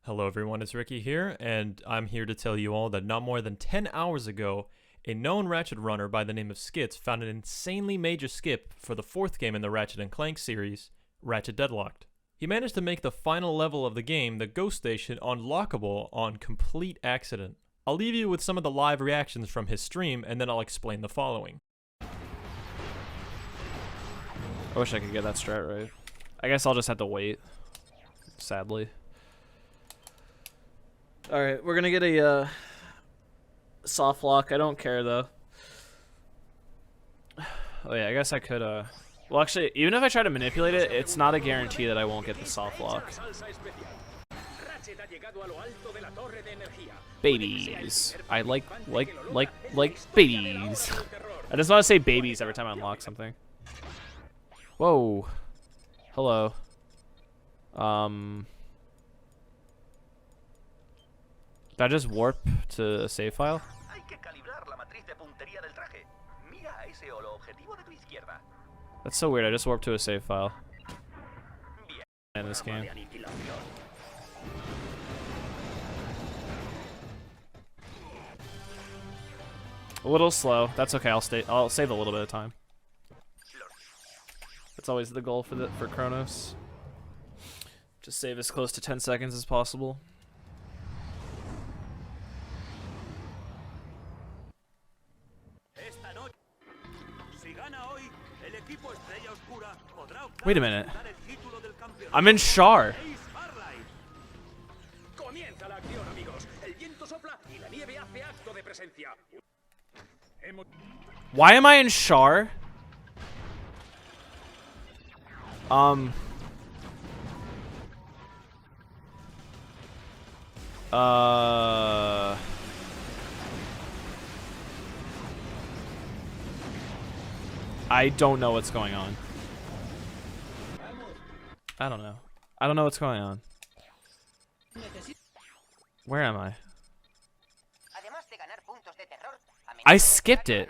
Hello everyone, it's Ricky here, and I'm here to tell you all that not more than 10 hours ago, a known Ratchet runner by the name of Skits found an insanely major skip for the fourth game in the Ratchet & Clank series, Ratchet Deadlocked. He managed to make the final level of the game, the Ghost Station, unlockable on complete accident. I'll leave you with some of the live reactions from his stream, and then I'll explain the following. I wish I could get that strat right. I guess I'll just have to wait, sadly. Alright, we're gonna get a soft lock. I don't care though. Oh yeah, I guess I could well actually, even if I try to manipulate it, it's not a guarantee that I won't get the soft lock. Babies. I like babies. I just want to say babies every time I unlock something. Whoa. Hello. Did I just warp to a save file? That's so weird, I just warped to a save file. In this game. A little slow. That's okay, I'll save a little bit of time. That's always the goal for Chronos. Just save as close to 10 seconds as possible. Wait a minute. I'm in Char. Why am I in Char? I don't know what's going on. I don't know. I don't know what's going on. Where am I? I skipped it.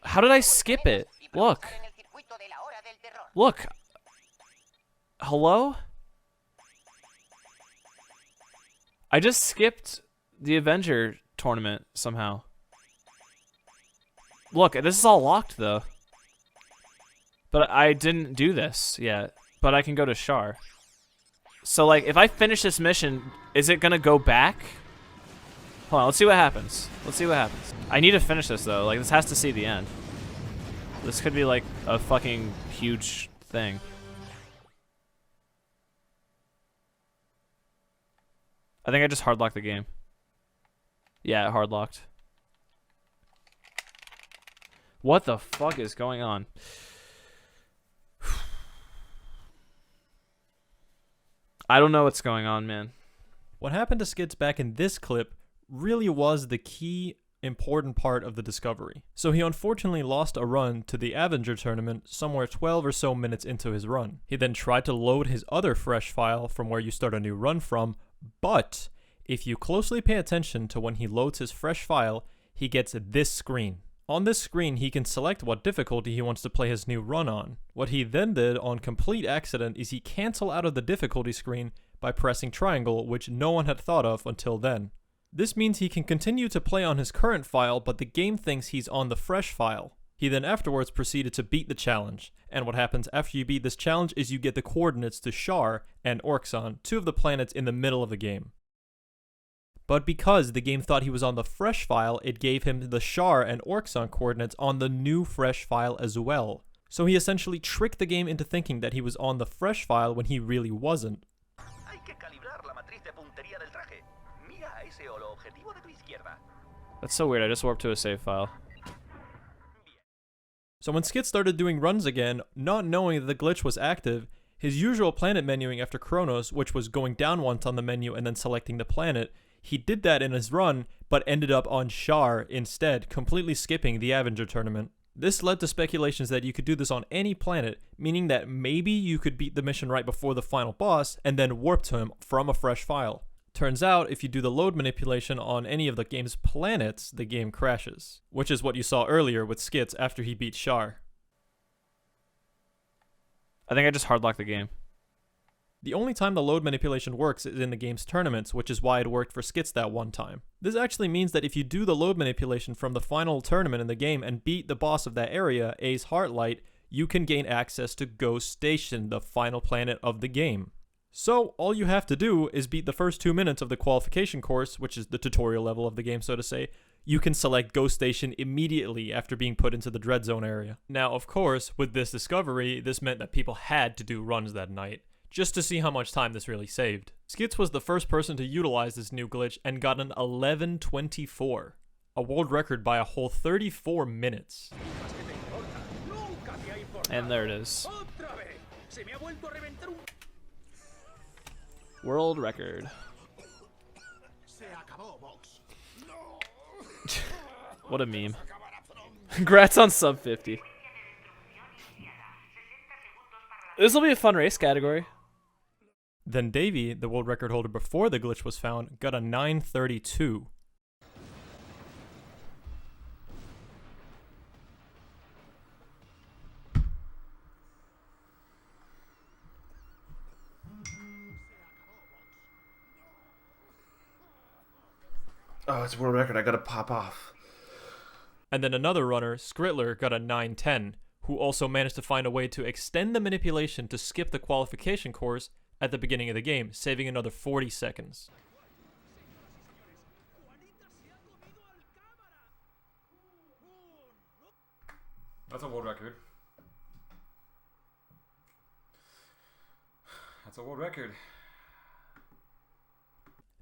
How did I skip it? Look. Look. Hello? I just skipped the Avenger tournament somehow. Look, this is all locked though. But I didn't do this yet. But I can go to Char. So like, if I finish this mission, is it gonna go back? Hold on, let's see what happens. Let's see what happens. I need to finish this though. Like, this has to see the end. This could be like a fucking huge thing. I think I just hardlocked the game. Yeah, it hardlocked. What the fuck is going on? I don't know what's going on, man. What happened to Skits back in this clip really was the key important part of the discovery. So he unfortunately lost a run to the Avenger tournament somewhere 12 or so minutes into his run. He then tried to load his other fresh file from where you start a new run from, but if you closely pay attention to when he loads his fresh file, he gets this screen. On this screen, he can select what difficulty he wants to play his new run on. What he then did on complete accident is he canceled out of the difficulty screen by pressing triangle, which no one had thought of until then. This means he can continue to play on his current file, but the game thinks he's on the fresh file. He then afterwards proceeded to beat the challenge, and what happens after you beat this challenge is you get the coordinates to Char and Orxon, two of the planets in the middle of the game. But because the game thought he was on the fresh file, it gave him the Char and Orxon coordinates on the new fresh file as well. So he essentially tricked the game into thinking that he was on the fresh file when he really wasn't. That's so weird, I just warped to a save file. So when Skit started doing runs again, not knowing that the glitch was active, his usual planet menuing after Chronos, which was going down once on the menu and then selecting the planet, he did that in his run, but ended up on Char instead, completely skipping the Avenger tournament. This led to speculations that you could do this on any planet, meaning that maybe you could beat the mission right before the final boss and then warp to him from a fresh file. Turns out, if you do the load manipulation on any of the game's planets, the game crashes, which is what you saw earlier with Skits after he beat Char. I think I just hardlocked the game. The only time the load manipulation works is in the game's tournaments, which is why it worked for skits that one time. This actually means that if you do the load manipulation from the final tournament in the game and beat the boss of that area, Ace Heartlight, you can gain access to Ghost Station, the final planet of the game. So, all you have to do is beat the first 2 minutes of the qualification course, which is the tutorial level of the game, so to say. You can select Ghost Station immediately after being put into the Dread Zone area. Now, of course, with this discovery, this meant that people had to do runs that night, just to see how much time this really saved. Skits was the first person to utilize this new glitch and got an 11:24, a world record by a whole 34 minutes. And there it is. World record. What a meme. Congrats on sub 50. This will be a fun race category. Then Davey, the world record holder before the glitch was found, got a 9:32. Oh, it's a world record. I gotta pop off. And then another runner, Skrittler, got a 9:10, who also managed to find a way to extend the manipulation to skip the qualification course at the beginning of the game, saving another 40 seconds. That's a world record. That's a world record.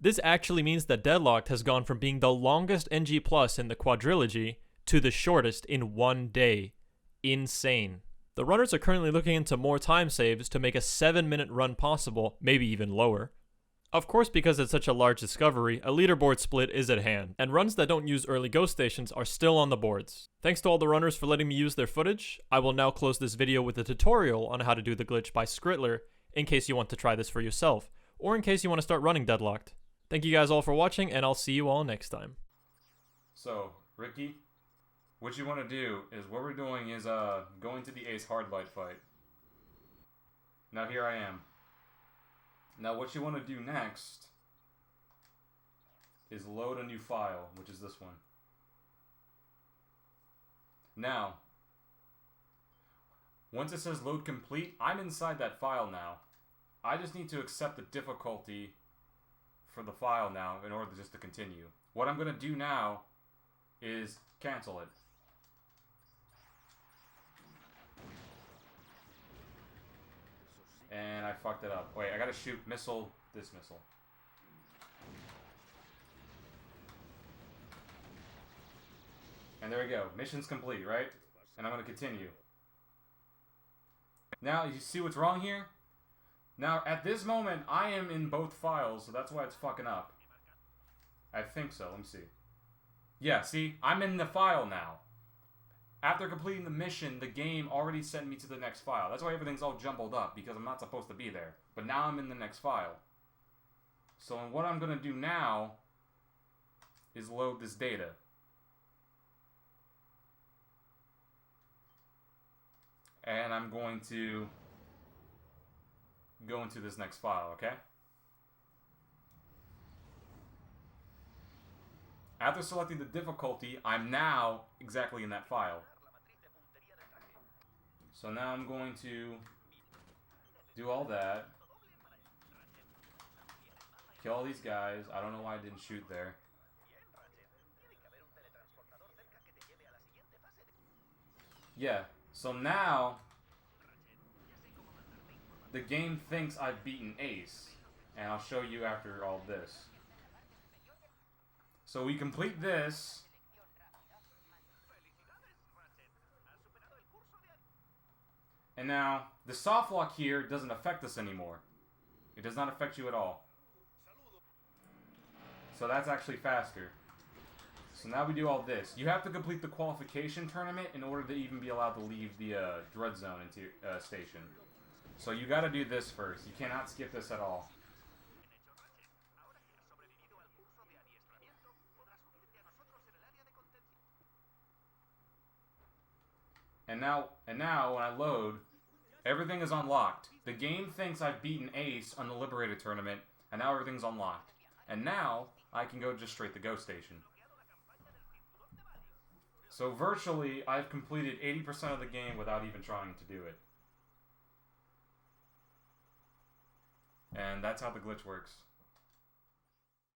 This actually means that Deadlocked has gone from being the longest NG Plus in the quadrilogy to the shortest in 1 day. Insane. The runners are currently looking into more time saves to make a 7-minute run possible, maybe even lower. Of course, because it's such a large discovery, a leaderboard split is at hand, and runs that don't use early ghost stations are still on the boards. Thanks to all the runners for letting me use their footage. I will now close this video with a tutorial on how to do the glitch by Skrittler, in case you want to try this for yourself, or in case you want to start running Deadlocked. Thank you guys all for watching, and I'll see you all next time. So, Ricky, what you want to do is, what we're doing is going to the Ace Hardlight fight. Now here I am. Now what you want to do next is load a new file, which is this one. Now, once it says load complete, I'm inside that file now. I just need to accept the difficulty for the file now in order just to continue. What I'm going to do now is cancel it. And I fucked it up. Wait, I gotta shoot missile, this missile. And there we go. Mission's complete, right? And I'm gonna continue. Now, you see what's wrong here? Now, at this moment, I am in both files, so that's why it's fucking up. I think so. Let me see. Yeah, see? I'm in the file now. After completing the mission, the game already sent me to the next file. That's why everything's all jumbled up, because I'm not supposed to be there. But now I'm in the next file. So what I'm going to do now is load this data. And I'm going to go into this next file, okay? After selecting the difficulty, I'm now exactly in that file. So now I'm going to do all that. Kill all these guys. I don't know why I didn't shoot there. Yeah, so now the game thinks I've beaten Ace. And I'll show you after all this. So we complete this. And now, the soft lock here doesn't affect us anymore. It does not affect you at all. So that's actually faster. So now we do all this. You have to complete the qualification tournament in order to even be allowed to leave the Dread Zone into station. So you gotta do this first. You cannot skip this at all. And now when I load, Everything is unlocked. The game thinks I've beaten Ace on the Liberated Tournament, and now everything's unlocked. And now, I can go just straight to Ghost Station. So virtually, I've completed 80% of the game without even trying to do it. And that's how the glitch works.